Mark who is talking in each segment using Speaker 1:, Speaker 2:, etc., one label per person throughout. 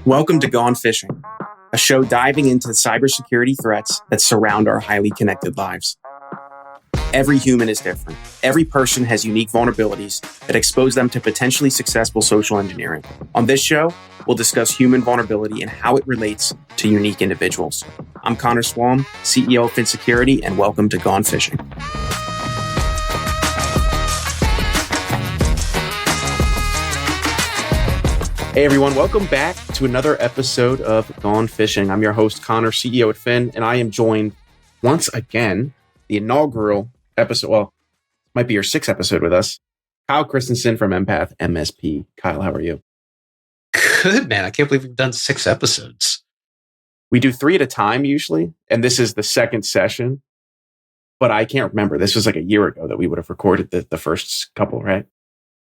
Speaker 1: Welcome to Gone Fishing, a show diving into cybersecurity threats that surround our highly connected lives. Every human is different. Every person has unique vulnerabilities that expose them to potentially successful social engineering. On this show, we'll discuss human vulnerability and how it relates to unique individuals. I'm Connor Swalm, CEO of FinSecurity, and welcome to Gone Fishing. Hey everyone, welcome back to another episode of Gone Fishing. I'm your host, Connor, CEO at Fin, and I am joined once again, the inaugural episode, well, might be your sixth episode with us, Kyle Christensen from Empath MSP. Kyle, how are you?
Speaker 2: Good, man. I can't believe we've done 6 episodes.
Speaker 1: We do 3 at a time usually, and this is the second session, but I can't remember. This was like a year ago that we would have recorded the first couple, right?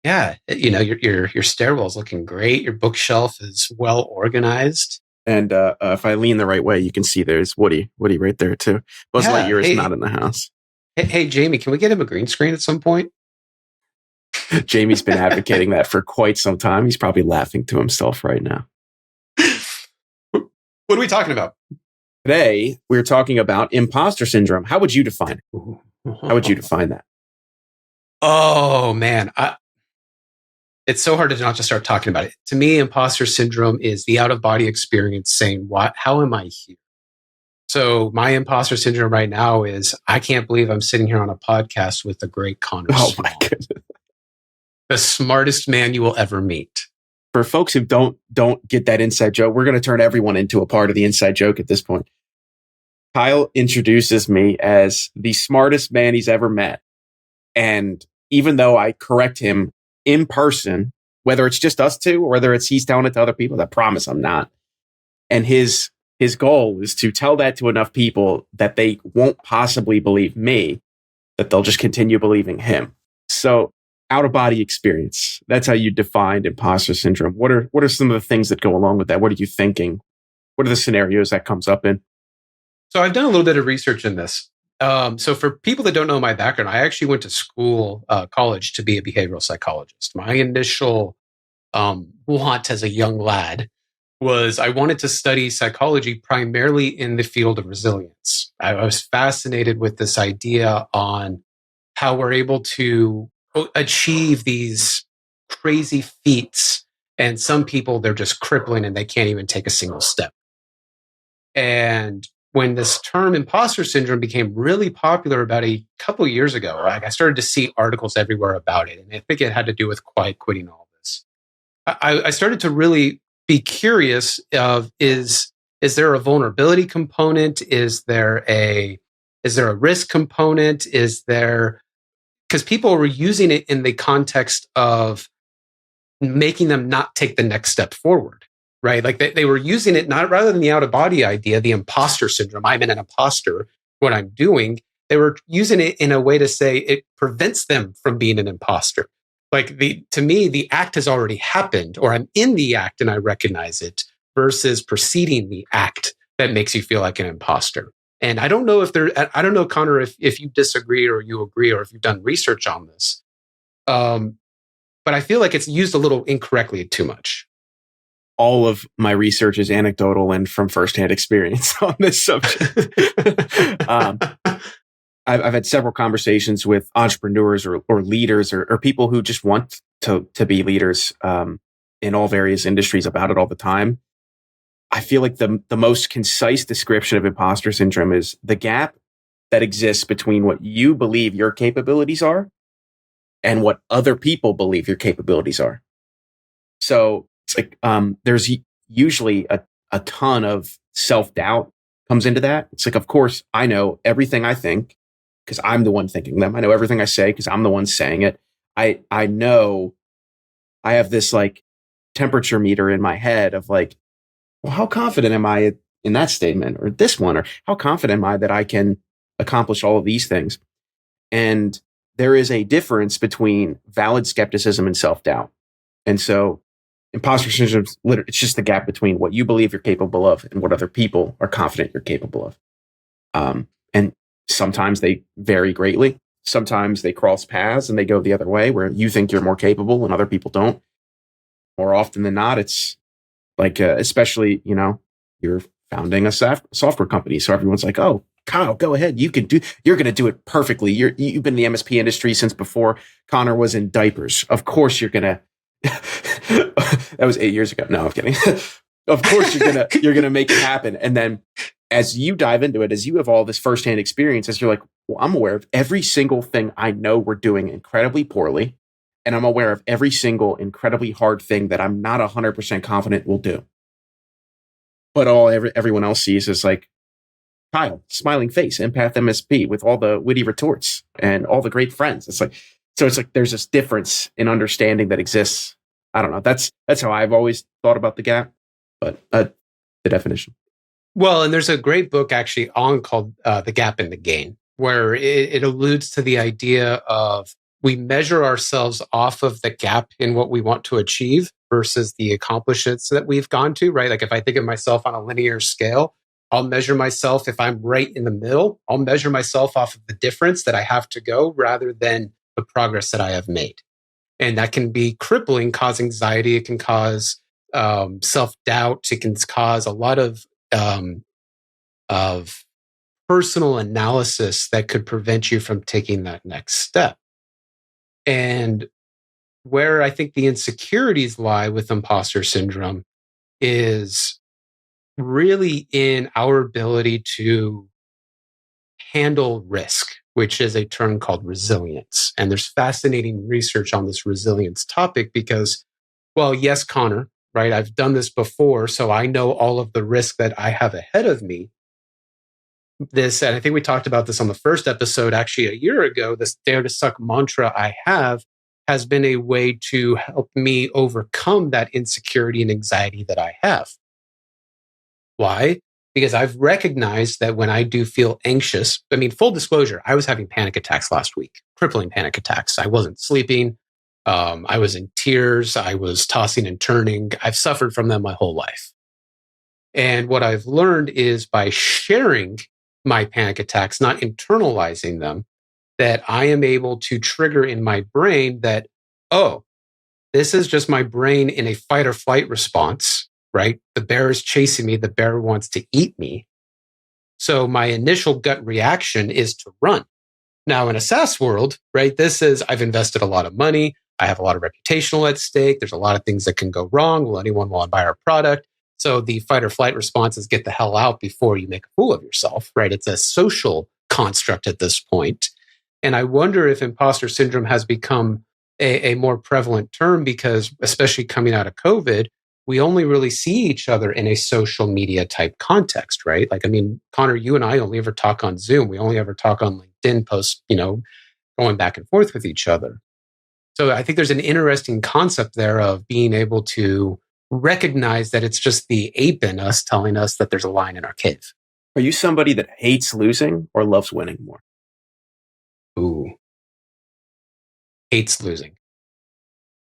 Speaker 2: Yeah, you know, your stairwell's looking great. Your bookshelf is well organized.
Speaker 1: And if I lean the right way, you can see there's Woody right there too. Buzz Lightyear is not in the house.
Speaker 2: Hey, Jamie, can we get him a green screen at some point?
Speaker 1: Jamie's been advocating that for quite some time. He's probably laughing to himself right now.
Speaker 2: What are we talking about?
Speaker 1: Today, we're talking about imposter syndrome. How would you define it? How would you define that?
Speaker 2: Oh, man. It's so hard to not just start talking about it. To me, imposter syndrome is the out-of-body experience saying, how am I here? So my imposter syndrome right now is, I can't believe I'm sitting here on a podcast with the great Connor.
Speaker 1: Oh my goodness.
Speaker 2: The smartest man you will ever meet.
Speaker 1: For folks who don't get that inside joke, we're going to turn everyone into a part of the inside joke at this point. Kyle introduces me as the smartest man he's ever met. And even though I correct him in person, whether it's just us two or whether it's he's telling it to other people, I promise I'm not. And his goal is to tell that to enough people that they won't possibly believe me, that they'll just continue believing him. So out-of-body experience, that's how you defined imposter syndrome. What are some of the things that go along with that? What are you thinking? What are the scenarios that comes up in?
Speaker 2: So I've done a little bit of research in this. So for people that don't know my background, I actually went to college to be a behavioral psychologist. My initial want as a young lad was I wanted to study psychology primarily in the field of resilience. I was fascinated with this idea on how we're able to achieve these crazy feats. And some people, they're just crippling and they can't even take a single step. And when this term imposter syndrome became really popular about a couple of years ago, I started to see articles everywhere about it. And I think it had to do with quiet quitting all this. I started to really be curious of, is there a vulnerability component? Is there a risk component? Because people were using it in the context of making them not take the next step forward. Right? Like they were using it not rather than the out-of-body idea, the imposter syndrome. I'm an imposter, what I'm doing. They were using it in a way to say it prevents them from being an imposter. Like to me, the act has already happened, or I'm in the act and I recognize it, versus preceding the act that makes you feel like an imposter. And I don't know I don't know, Connor, if you disagree or you agree, or if you've done research on this. But I feel like it's used a little incorrectly too much.
Speaker 1: All of my research is anecdotal and from firsthand experience on this subject. I've had several conversations with entrepreneurs or leaders or people who just want to be leaders in all various industries about it all the time. I feel like the most concise description of imposter syndrome is the gap that exists between what you believe your capabilities are and what other people believe your capabilities are. So it's like there's usually a ton of self-doubt comes into that. It's like, of course, I know everything I think because I'm the one thinking them. I know everything I say because I'm the one saying it. I know I have this like temperature meter in my head of like, well, how confident am I in that statement or this one? Or how confident am I that I can accomplish all of these things? And there is a difference between valid skepticism and self-doubt. And so imposter syndrome, it's just the gap between what you believe you're capable of and what other people are confident you're capable of. And sometimes they vary greatly. Sometimes they cross paths and they go the other way where you think you're more capable and other people don't. More often than not, it's Like, especially, you're founding a software company. So everyone's like, oh, Kyle, go ahead. You're going to do it perfectly. You've been in the MSP industry since before Connor was in diapers. Of course you're going to, that was 8 years ago. No, I'm kidding. Of course you're going to make it happen. And then as you dive into it, as you have all this firsthand experience, as you're like, well, I'm aware of every single thing I know we're doing incredibly poorly. And I'm aware of every single incredibly hard thing that I'm not 100% confident we'll do. But everyone else sees is like Kyle, smiling face, empath MSP with all the witty retorts and all the great friends. It's like there's this difference in understanding that exists. I don't know. That's how I've always thought about the gap, but the definition.
Speaker 2: Well, and there's a great book actually called The Gap and the Gain, where it alludes to the idea of we measure ourselves off of the gap in what we want to achieve versus the accomplishments that we've gone to, right? Like if I think of myself on a linear scale, I'll measure myself if I'm right in the middle. I'll measure myself off of the difference that I have to go rather than the progress that I have made. And that can be crippling, cause anxiety. It can cause self-doubt. It can cause a lot of personal analysis that could prevent you from taking that next step. And where I think the insecurities lie with imposter syndrome is really in our ability to handle risk, which is a term called resilience. And there's fascinating research on this resilience topic because, well, yes, Connor, right? I've done this before, so I know all of the risk that I have ahead of me. And I think we talked about this on the first episode, actually a year ago, this dare to suck mantra I have has been a way to help me overcome that insecurity and anxiety that I have. Why? Because I've recognized that when I do feel anxious, full disclosure, I was having panic attacks last week, crippling panic attacks. I wasn't sleeping. I was in tears. I was tossing and turning. I've suffered from them my whole life. And what I've learned is by sharing my panic attacks, not internalizing them, that I am able to trigger in my brain that, oh, this is just my brain in a fight or flight response, right? The bear is chasing me. The bear wants to eat me. So my initial gut reaction is to run. Now in a SaaS world, right, I've invested a lot of money. I have a lot of reputational at stake. There's a lot of things that can go wrong. Will anyone want to buy our product? So the fight or flight response is get the hell out before you make a fool of yourself, right? It's a social construct at this point. And I wonder if imposter syndrome has become a more prevalent term because, especially coming out of COVID, we only really see each other in a social media type context, right? Like, Connor, you and I only ever talk on Zoom. We only ever talk on LinkedIn posts, going back and forth with each other. So I think there's an interesting concept there of being able to recognize that it's just the ape in us telling us that there's a lion in our cave.
Speaker 1: Are you somebody that hates losing or loves winning more?
Speaker 2: Ooh. Hates losing.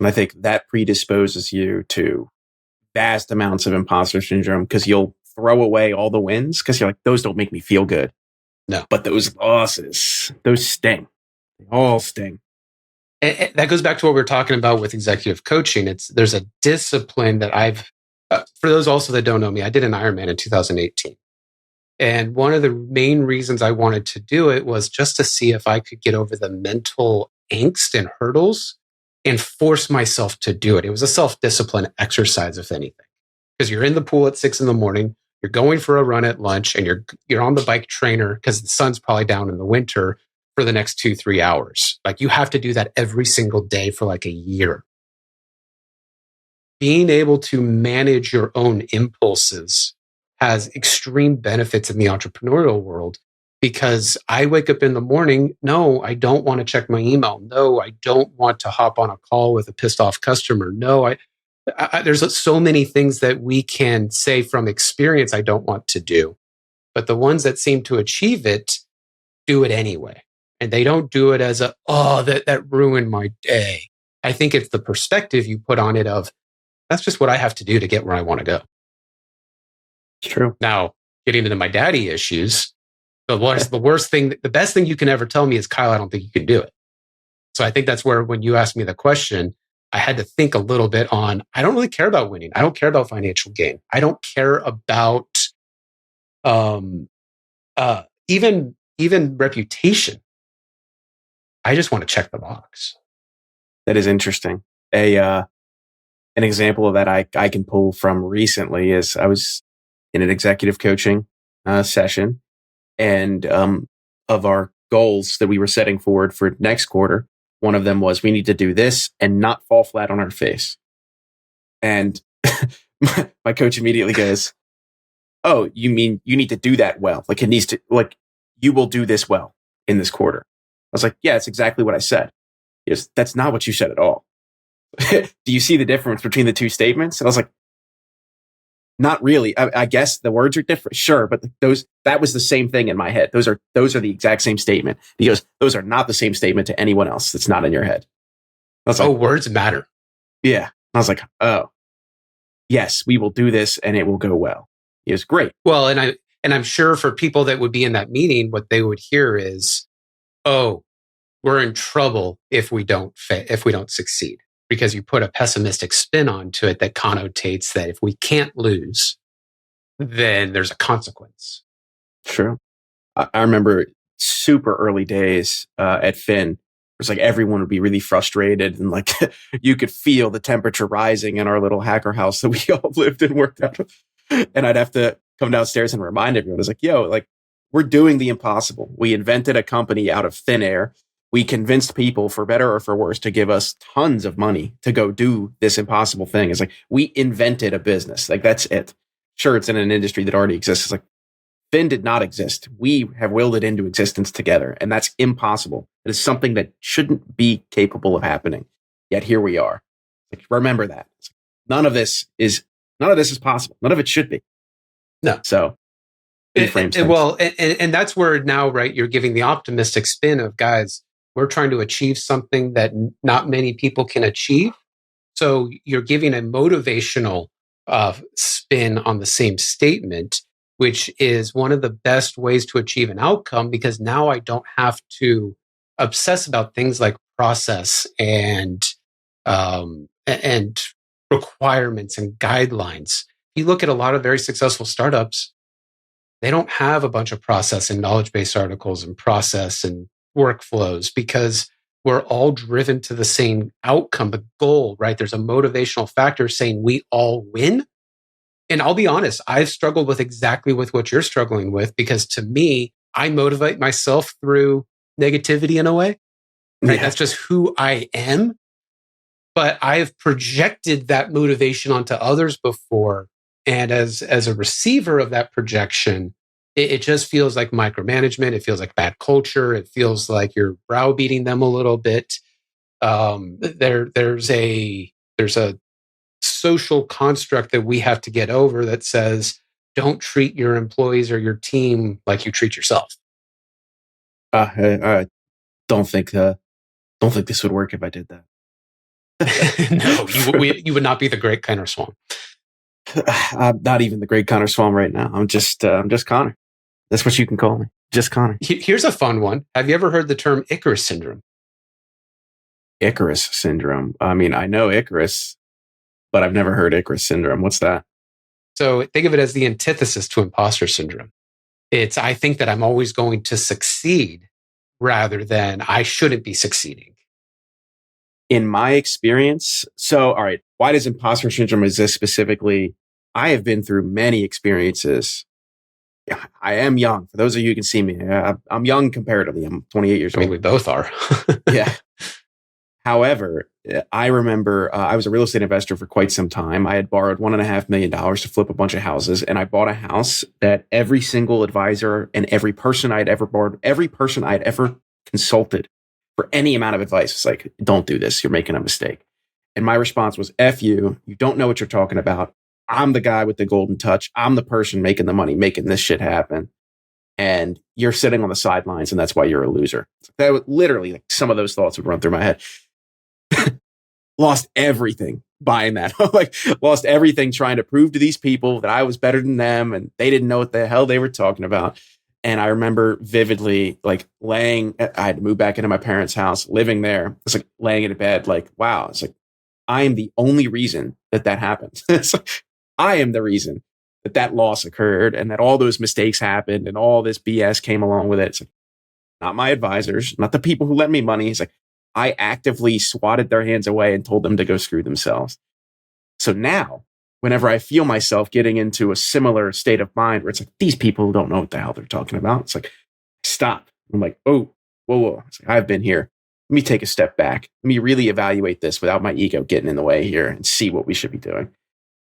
Speaker 1: And I think that predisposes you to vast amounts of imposter syndrome because you'll throw away all the wins because you're like, those don't make me feel good.
Speaker 2: No.
Speaker 1: But those losses, those sting. They all sting.
Speaker 2: And that goes back to what we were talking about with executive coaching. There's a discipline that for those also that don't know me, I did an Ironman in 2018. And one of the main reasons I wanted to do it was just to see if I could get over the mental angst and hurdles and force myself to do it. It was a self-discipline exercise, if anything, because you're in the pool at 6 a.m, you're going for a run at lunch, and you're on the bike trainer because the sun's probably down in the winter for the next 2-3 hours. Like you have to do that every single day for like a year. Being able to manage your own impulses has extreme benefits in the entrepreneurial world because I wake up in the morning. No, I don't want to check my email. No, I don't want to hop on a call with a pissed off customer. No, there's so many things that we can say from experience I don't want to do. But the ones that seem to achieve it do it anyway. And they don't do it as that ruined my day. I think it's the perspective you put on it of, that's just what I have to do to get where I want to go.
Speaker 1: It's true.
Speaker 2: Now, getting into my daddy issues, the best thing you can ever tell me is, Kyle, I don't think you can do it. So I think that's where, when you asked me the question, I had to think a little bit on, I don't really care about winning. I don't care about financial gain. I don't care about um, even reputation. I just want to check the box.
Speaker 1: That is interesting. An example of that I can pull from recently is I was in an executive coaching session, and of our goals that we were setting forward for next quarter, one of them was we need to do this and not fall flat on our face. And my coach immediately goes, "Oh, you mean you need to do that well? Like it needs to, like you will do this well in this quarter." I was like, "Yeah, it's exactly what I said." He goes, "That's not what you said at all." Do you see the difference between the two statements? And I was like, not really. I guess the words are different. Sure. But that was the same thing in my head. Those are the exact same statement. He goes, those are not the same statement to anyone else that's not in your head. I was like,
Speaker 2: words matter.
Speaker 1: Yeah. I was like, oh, yes, we will do this and it will go well. He was great.
Speaker 2: Well, and I'm sure for people that would be in that meeting, what they would hear is, oh, we're in trouble if we don't succeed. Because you put a pessimistic spin onto it that connotates that if we can't lose, then there's a consequence.
Speaker 1: True. I remember super early days at Finn. It was like everyone would be really frustrated, and like you could feel the temperature rising in our little hacker house that we all lived and worked out of. And I'd have to come downstairs and remind everyone. I was like, yo, like we're doing the impossible. We invented a company out of thin air. We convinced people, for better or for worse, to give us tons of money to go do this impossible thing. It's like we invented a business. Like that's it. Sure, it's in an industry that already exists. It's like Finn did not exist. We have willed it into existence together, and that's impossible. It is something that shouldn't be capable of happening. Yet here we are. Like remember that. None of this is possible. None of it should be.
Speaker 2: No.
Speaker 1: So
Speaker 2: well, and that's where now, right? You're giving the optimistic spin of guys. We're trying to achieve something that not many people can achieve. So you're giving a motivational spin on the same statement, which is one of the best ways to achieve an outcome, because now I don't have to obsess about things like process and requirements and guidelines. If you look at a lot of very successful startups, they don't have a bunch of process and knowledge-based articles and process and workflows, because we're all driven to the same outcome, the goal, right? There's a motivational factor saying we all win. And I'll be honest, I've struggled with exactly with what you're struggling with, because to me, I motivate myself through negativity in a way, right?
Speaker 1: Yeah.
Speaker 2: That's just who I am. But I've projected that motivation onto others before. And as a receiver of that projection, it just feels like micromanagement. It feels like bad culture. It feels like you're browbeating them a little bit. There's a social construct that we have to get over that says, don't treat your employees or your team like you treat yourself.
Speaker 1: I don't think this would work if I did that.
Speaker 2: No, you would not be the great Connor Swalm.
Speaker 1: I'm not even the great Connor Swalm right now. I'm just Connor. That's what you can call me. Just Connor.
Speaker 2: Here's a fun one. Have you ever heard the term Icarus Syndrome?
Speaker 1: Icarus Syndrome. I mean, I know Icarus, but I've never heard Icarus Syndrome. What's that?
Speaker 2: So think of it as the antithesis to Imposter Syndrome. It's, I think that I'm always going to succeed rather than I shouldn't be succeeding.
Speaker 1: In my experience, so, all right, why does Imposter Syndrome exist specifically? I have been through many experiences. I am young. For those of you who can see me, I'm young comparatively. I'm 28 years old.
Speaker 2: I mean, we both are.
Speaker 1: Yeah. However, I remember I was a real estate investor for quite some time. I had borrowed $1.5 million to flip a bunch of houses, and I bought a house that every single advisor and every person I'd ever borrowed, every person I'd ever consulted for any amount of advice was like, don't do this. You're making a mistake. And my response was, F you. You don't know what you're talking about. I'm the guy with the golden touch. I'm the person making the money, making this shit happen. And you're sitting on the sidelines, and that's why you're a loser. That would literally, like, some of those thoughts would run through my head. Lost everything buying that. Like, lost everything trying to prove to these people that I was better than them, and they didn't know what the hell they were talking about. And I remember vividly, like, I had to move back into my parents' house, living there. It's like laying in a bed, like, wow. It's like, I am the only reason that happened. I am the reason that loss occurred and that all those mistakes happened and all this BS came along with it. It's like, not my advisors, not the people who lent me money. It's like, I actively swatted their hands away and told them to go screw themselves. So now, whenever I feel myself getting into a similar state of mind where it's like, these people don't know what the hell they're talking about. It's like, stop. I'm like, oh, whoa. It's like, I've been here. Let me take a step back. Let me really evaluate this without my ego getting in the way here and see what we should be doing.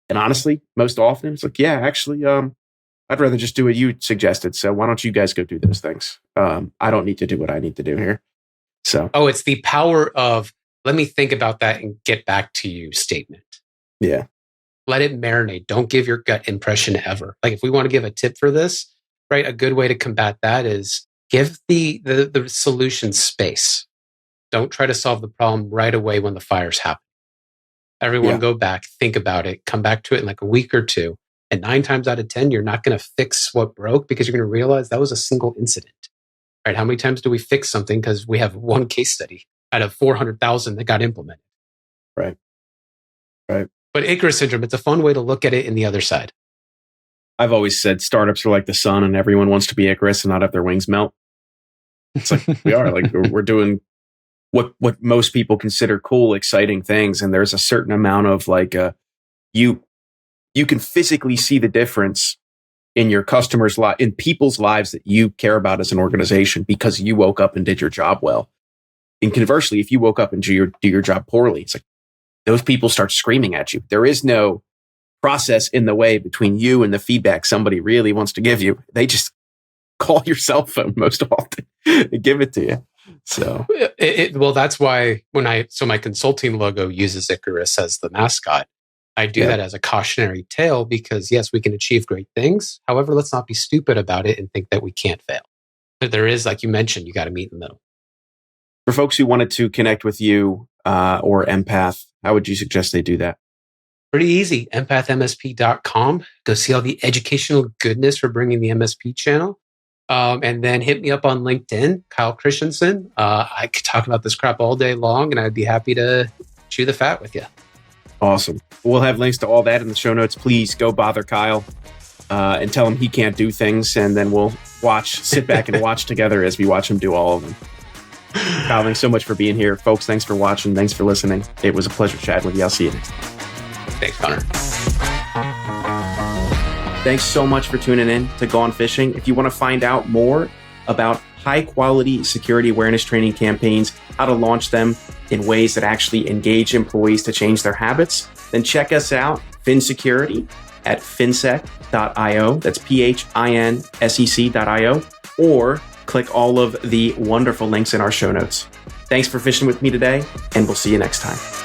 Speaker 1: And honestly, most often it's like, yeah, actually, I'd rather just do what you suggested. So why don't you guys go do those things? I don't need to do what I need to do here. So,
Speaker 2: it's the power of let me think about that and get back to you statement.
Speaker 1: Yeah.
Speaker 2: Let it marinate. Don't give your gut impression ever. Like if we want to give a tip for this, right? A good way to combat that is give the solution space. Don't try to solve the problem right away when the fire's happening. Everyone go back, think about it, come back to it in like a week or two. And 9 times out of 10, you're not going to fix what broke because you're going to realize that was a single incident. Right? How many times do we fix something because we have one case study out of 400,000 that got implemented?
Speaker 1: Right.
Speaker 2: But Icarus Syndrome, it's a fun way to look at it in the other side.
Speaker 1: I've always said startups are like the sun and everyone wants to be Icarus and not have their wings melt. It's like we are. Like we're doing what most people consider cool, exciting things. And there's a certain amount of like, you can physically see the difference in your customers' in people's lives that you care about as an organization because you woke up and did your job well. And conversely, if you woke up and do your job poorly, it's like those people start screaming at you. There is no process in the way between you and the feedback somebody really wants to give you. They just call your cell phone most often and give it to you. So,
Speaker 2: well, that's why my consulting logo uses Icarus as the mascot. I do that as a cautionary tale because yes, we can achieve great things. However, let's not be stupid about it and think that we can't fail. But there is, like you mentioned, you got to meet in the middle.
Speaker 1: For folks who wanted to connect with you or Empath, how would you suggest they do that?
Speaker 2: Pretty easy. empathmsp.com. Go see all the educational goodness we're bringing the MSP channel. And then hit me up on LinkedIn, Kyle Christensen. I could talk about this crap all day long and I'd be happy to chew the fat with you.
Speaker 1: Awesome. We'll have links to all that in the show notes. Please go bother Kyle and tell him he can't do things. And then we'll sit back and watch together as we watch him do all of them. Kyle, thanks so much for being here. Folks, thanks for watching. Thanks for listening. It was a pleasure chatting with you. I'll see you next time.
Speaker 2: Thanks, Connor.
Speaker 1: Thanks so much for tuning in to Gone Fishing. If you want to find out more about high quality security awareness training campaigns, how to launch them in ways that actually engage employees to change their habits, then check us out, FinSecurity, at finsec.io. That's PHINSEC.io, or click all of the wonderful links in our show notes. Thanks for fishing with me today, and we'll see you next time.